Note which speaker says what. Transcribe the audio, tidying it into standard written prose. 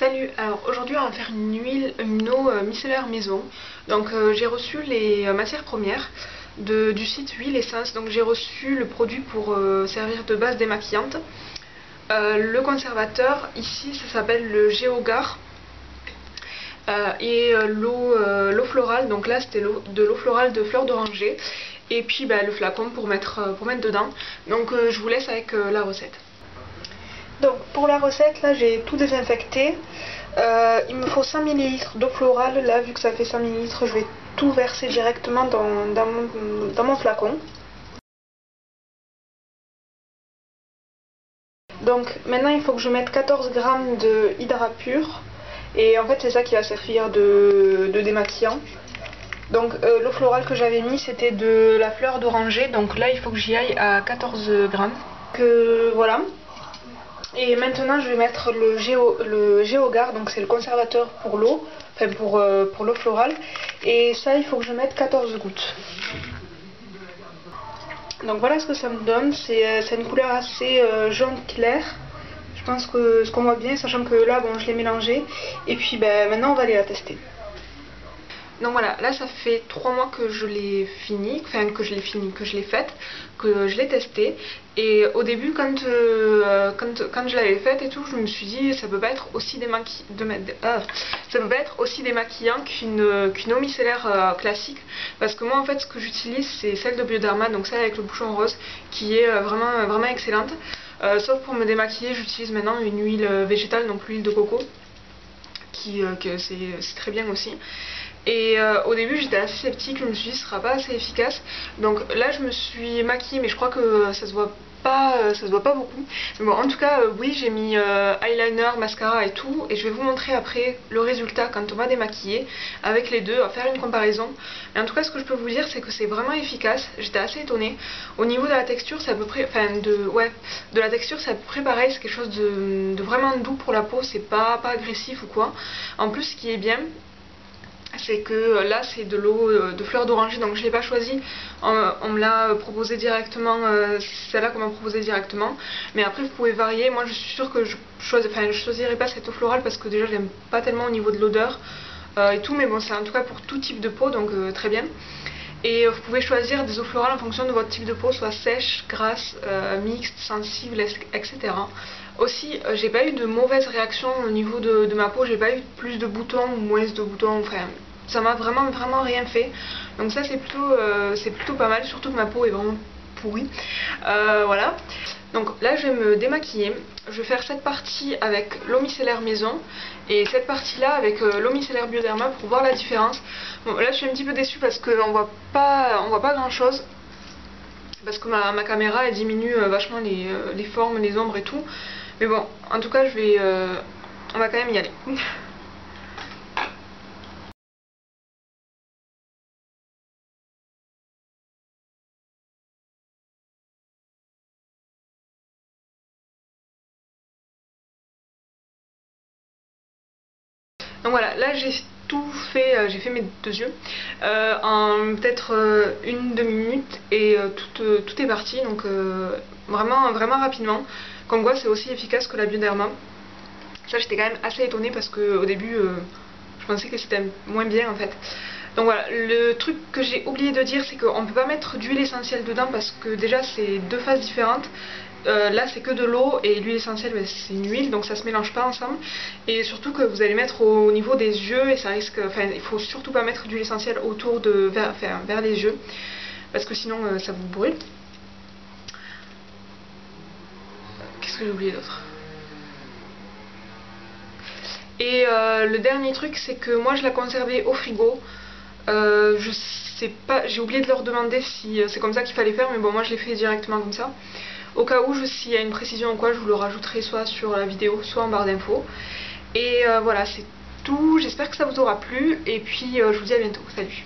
Speaker 1: Salut, alors aujourd'hui on va faire une eau micellaire maison. Donc j'ai reçu les matières premières du site Huile Essence. Donc j'ai reçu le produit pour servir de base démaquillante. Le conservateur, ici ça s'appelle le Géogar. L'eau florale, donc là c'était de l'eau florale de fleurs d'oranger. Et puis le flacon pour mettre dedans. Donc je vous laisse avec la recette. Donc pour la recette, là j'ai tout désinfecté. Il me faut 100 ml d'eau florale. Là, vu que ça fait 100 ml, je vais tout verser directement dans mon flacon. Donc maintenant il faut que je mette 14 g de Hydra Pur. Et en fait c'est ça qui va servir de démaquillant. Donc l'eau florale que j'avais mis c'était de la fleur d'oranger. Donc là il faut que j'y aille à 14 g. Voilà. Et maintenant je vais mettre le Géogar, donc c'est le conservateur pour l'eau, enfin pour l'eau florale. Et ça il faut que je mette 14 gouttes. Donc voilà ce que ça me donne, c'est une couleur assez jaune clair. Je pense que ce qu'on voit bien, sachant que là bon je l'ai mélangé. Et puis maintenant on va aller la tester. Donc voilà, là ça fait 3 mois que je l'ai fini, que je l'ai faite, que je l'ai testé. Et au début quand je l'avais faite et tout, je me suis dit ça peut pas être aussi démaquillant qu'une eau micellaire classique. Parce que moi en fait ce que j'utilise c'est celle de Bioderma, donc celle avec le bouchon rose, qui est vraiment excellente. Sauf pour me démaquiller, j'utilise maintenant une huile végétale, donc l'huile de coco, que c'est très bien aussi. Et au début j'étais assez sceptique, je me suis dit ce sera pas assez efficace. Donc là je me suis maquillée, mais je crois que ça se voit pas beaucoup. Mais bon, en tout cas oui, j'ai mis eyeliner, mascara et tout. Et je vais vous montrer après le résultat quand on va démaquiller avec les deux, à faire une comparaison. Mais en tout cas ce que je peux vous dire c'est que c'est vraiment efficace. J'étais assez étonnée. Au niveau de la texture c'est à peu près, de la texture c'est à peu près pareil. C'est quelque chose de vraiment doux pour la peau, c'est pas agressif ou quoi. En plus ce qui est bien, c'est que là c'est de l'eau de fleurs d'oranger, donc je ne l'ai pas choisi, on me l'a proposé directement, celle-là qu'on m'a proposé directement. Mais après vous pouvez varier. Moi je suis sûre que je choisirai pas cette eau florale parce que déjà j'aime pas tellement au niveau de l'odeur et tout, mais bon c'est en tout cas pour tout type de peau, donc très bien. Et vous pouvez choisir des eaux florales en fonction de votre type de peau, soit sèche, grasse, mixte, sensible, etc. Aussi, j'ai pas eu de mauvaise réaction au niveau de ma peau, j'ai pas eu plus de boutons ou moins de boutons, enfin ça m'a vraiment rien fait. Donc ça c'est plutôt pas mal, surtout que ma peau est vraiment pourrie. Voilà. Donc là je vais me démaquiller. Je vais faire cette partie avec l'eau micellaire maison et cette partie là avec l'eau micellaire Bioderma pour voir la différence. Bon là je suis un petit peu déçue parce qu'on voit pas grand chose. Parce que ma caméra elle diminue vachement les formes, les ombres et tout. Mais bon, en tout cas on va quand même y aller. Donc voilà, là j'ai tout fait, j'ai fait mes deux yeux en peut-être une demi-minute et tout est parti, donc vraiment rapidement. Comme quoi c'est aussi efficace que la Bioderma. Ça j'étais quand même assez étonnée parce que au début je pensais que c'était moins bien en fait. Donc voilà, le truc que j'ai oublié de dire c'est qu'on ne peut pas mettre d'huile essentielle dedans parce que déjà c'est deux phases différentes. Là c'est que de l'eau et l'huile essentielle c'est une huile, donc ça se mélange pas ensemble. Et surtout que vous allez mettre au niveau des yeux et ça risque, il faut surtout pas mettre d'huile essentielle autour vers les yeux parce que sinon ça vous brûle. Qu'est-ce que j'ai oublié d'autre? Et le dernier truc c'est que moi je la conservais au frigo. Je sais pas, j'ai oublié de leur demander si c'est comme ça qu'il fallait faire, mais bon moi je l'ai fait directement comme ça. Au cas où, s'il y a une précision ou quoi, je vous le rajouterai soit sur la vidéo, soit en barre d'infos. Et voilà, c'est tout. J'espère que ça vous aura plu. Et puis, je vous dis à bientôt. Salut!